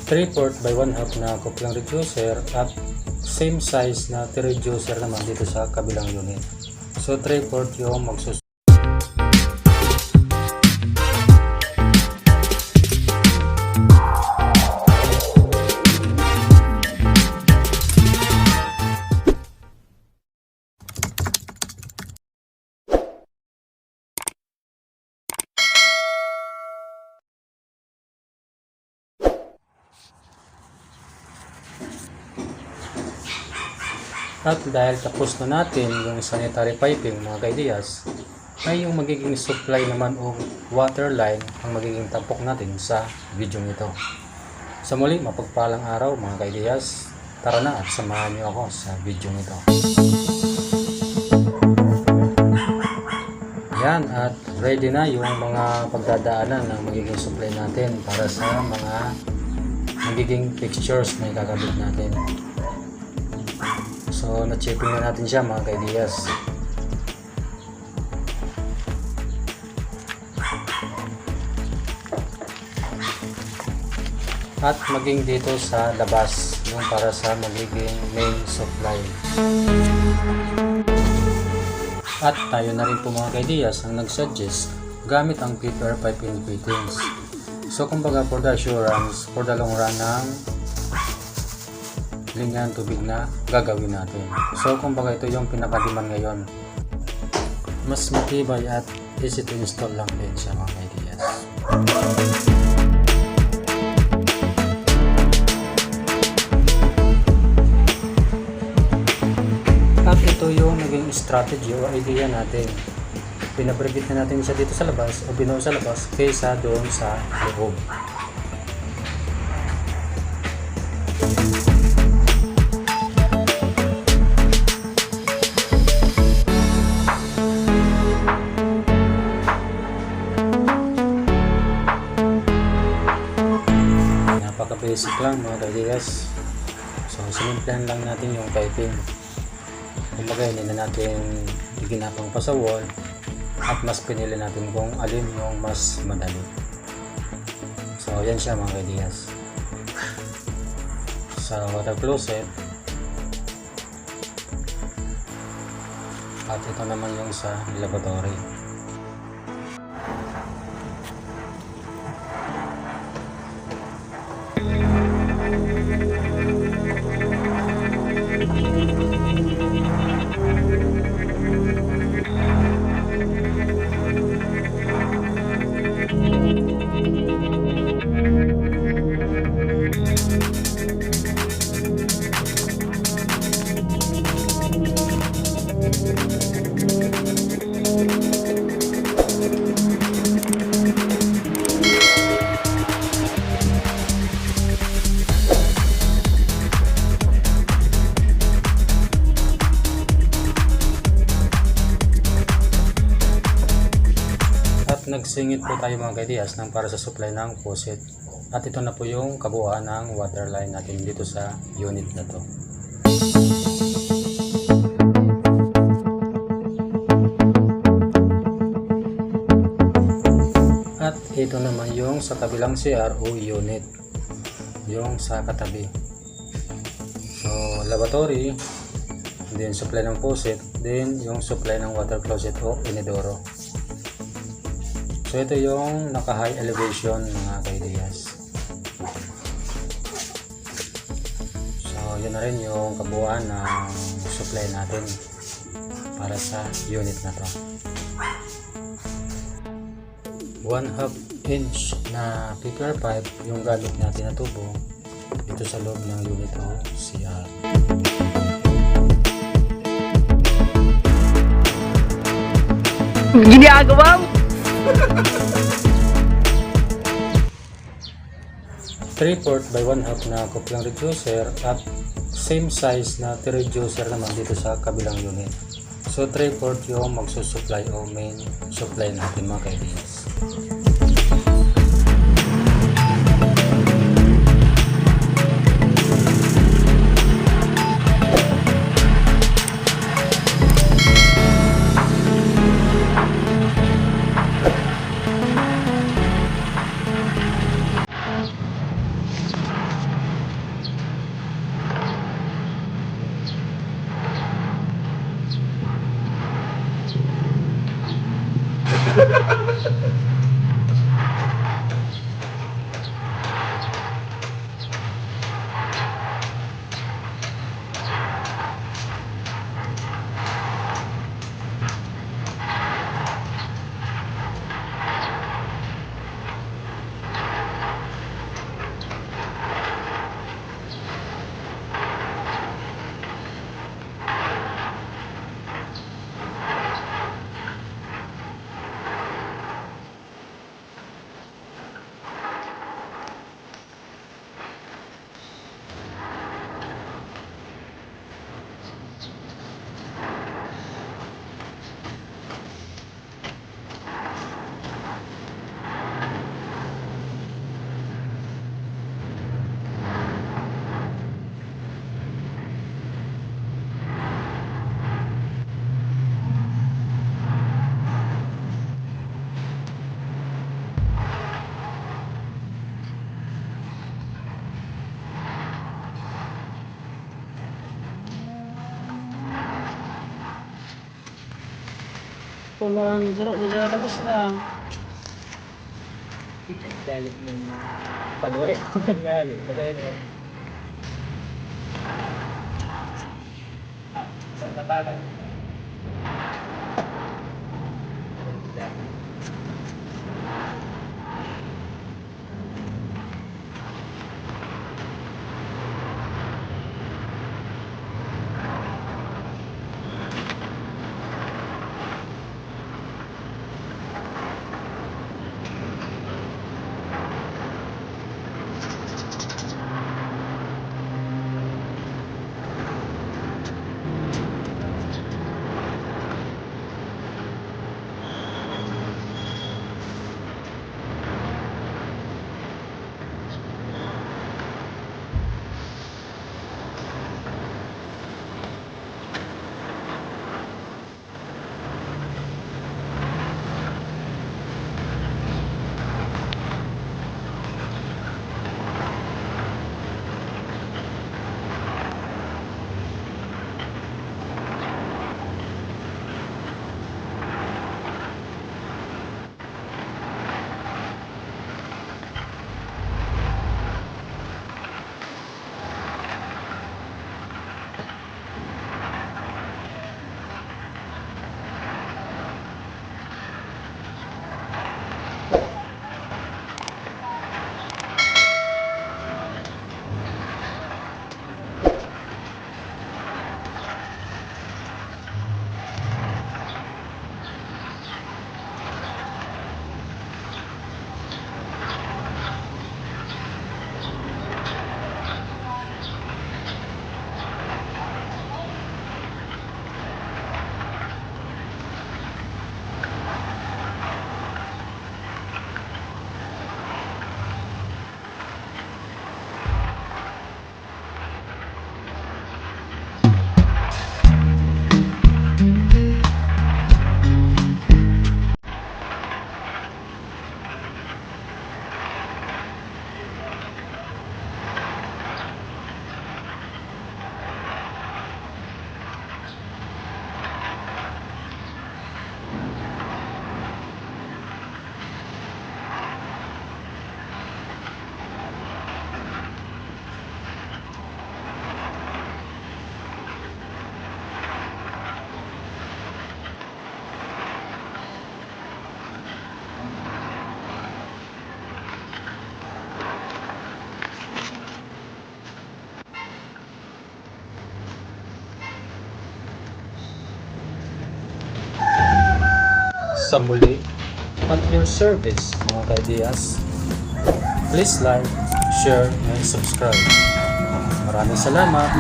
3/4 by 1/2 na koplang reducer at same size na T-reducer naman dito sa kabilang unit. So 3/4 yung magsusunod. At dahil tapos na natin yung sanitary piping mga kaidiyas, ay yung magiging supply naman o water line ang magiging tampok natin sa video nito. Sa muli, mapagpalang araw mga kaidiyas, tara na at samahan niyo ako sa video nito. Yan, at ready na yung mga pagdadaanan ng magiging supply natin para sa mga magiging fixtures na ikakabit natin. So, na-chipping na natin siya mga kaidiyas. At maging dito sa labas, yung para sa magiging main supply. At tayo na rin po mga kaidiyas ang nag-suggest gamit ang paper piping fittings. So, kumbaga for the assurance, for the long run ng linyan tubig na gagawin natin. So kumbaga ito yung pinaka-demand ngayon. Mas matibay at easy to install lang din siya mga kaidiyas. At ito yung naging strategy o idea natin. Pinabrigit na natin siya dito sa labas o binuo sa labas kaysa doon sa loob. Basic lang mga kaidiyas. So sinimplahan lang natin yung piping. Kumbaga hindi na natin iginapang pa sa wall at mas pinili natin kung alin yung mas madali. So yan siya mga kaidiyas. Sa water closet at ito naman yung sa lavatory. Nagsingit po tayo mga kaidiyas ng para sa supply ng faucet. At ito na po yung kabuuan ng water line natin dito sa unit na to. At ito naman yung sa kabilang CRO unit, yung sa katabi. So lavatory, then supply ng faucet, then yung supply ng water closet o inodoro. So ito yung naka-high elevation mga kaidiyas. So yun na rin yung kabuuan ng supply natin para sa unit na to. 1/2 inch na paper pipe yung gamit natin na tubo dito sa loob ng unit o CR. Ginagawa mo? 3/4 by 1/2 na koplang reducer at same size na T-reducer naman dito sa kabilang unit. So 3/4 yung magsusupply o main supply natin mga kaidiyas. Pulang jeruk di jalan bagus lah. Kita balik ni. Paluai kan balik. Betul ni. Tatakan. Sa muli, at your service mga kaidiyas. Please like, share, and subscribe. Maraming salamat.